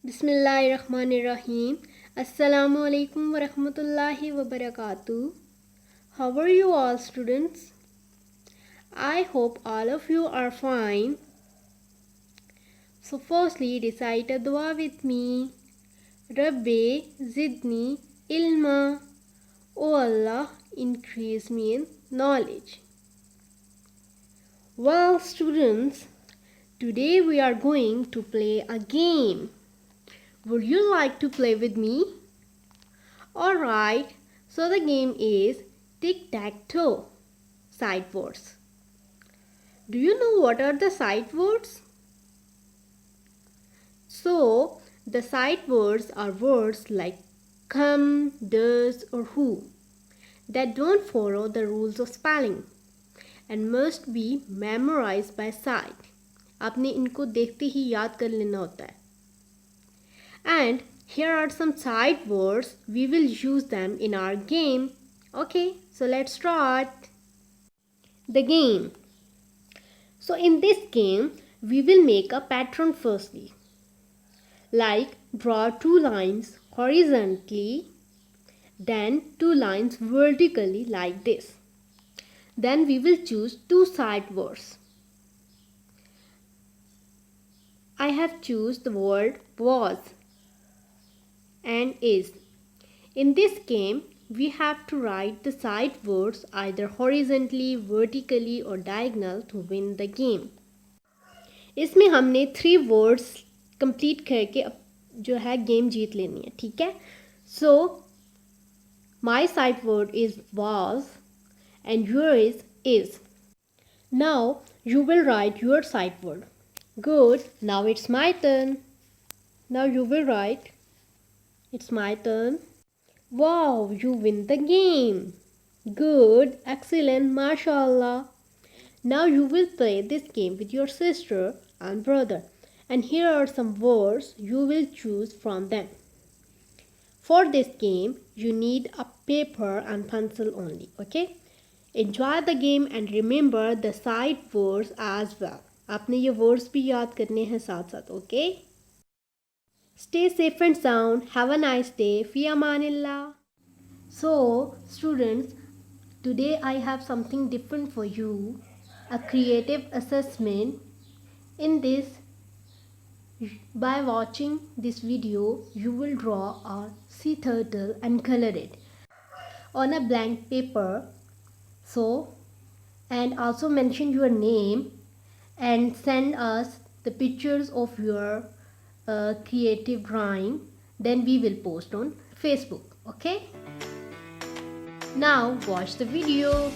Bismillahirrahmanirrahim. Assalamu alaikum wa rahmatullahi wa barakatuh. How are you all, students? I hope all of you are fine. So firstly, recite a dua with me. Rabbi zidni ilma. O Allah, increase me in knowledge. Well, students, today we are going to play a game. Would you like to play with me? Alright, so the game is tic-tac-toe, sight words. Do you know what are the sight words? So, the sight words are words like come, does or who that don't follow the rules of spelling and must be memorized by sight. आपने इनको देखते ही याद कर लेना होता है. And here are some sight words. We will use them in our game. Okay, so let's start the game. So in this game, we will make a pattern firstly. Like draw 2 lines horizontally, then 2 lines vertically like this. Then we will choose 2 sight words. I have choose the word was and is. In this game, we have to write the sight words either horizontally, vertically or diagonal to win the game. इसमें हमने 3 words complete करके जो है game जीत लेनी है, ठीक है? So, my sight word is was and yours is. Now, you will write your sight word. Good, now it's my turn. Now you will write. It's my turn. Wow, you win the game. Good, excellent, mashallah. Now you will play this game with your sister and brother. And here are some words you will choose from them. For this game, you need a paper and pencil only, okay? Enjoy the game and remember the sight words as well. आपने ये words भी याद करने हैं साथ साथ, okay? Stay safe and sound. Have a nice day. Fi amanillah. So, students, today I have something different for you. A creative assessment. In this, by watching this video, you will draw a sea turtle and color it on a blank paper. So, and also mention your name and send us the pictures of your creative drawing. Then we will post on Facebook. Okay, now watch the video.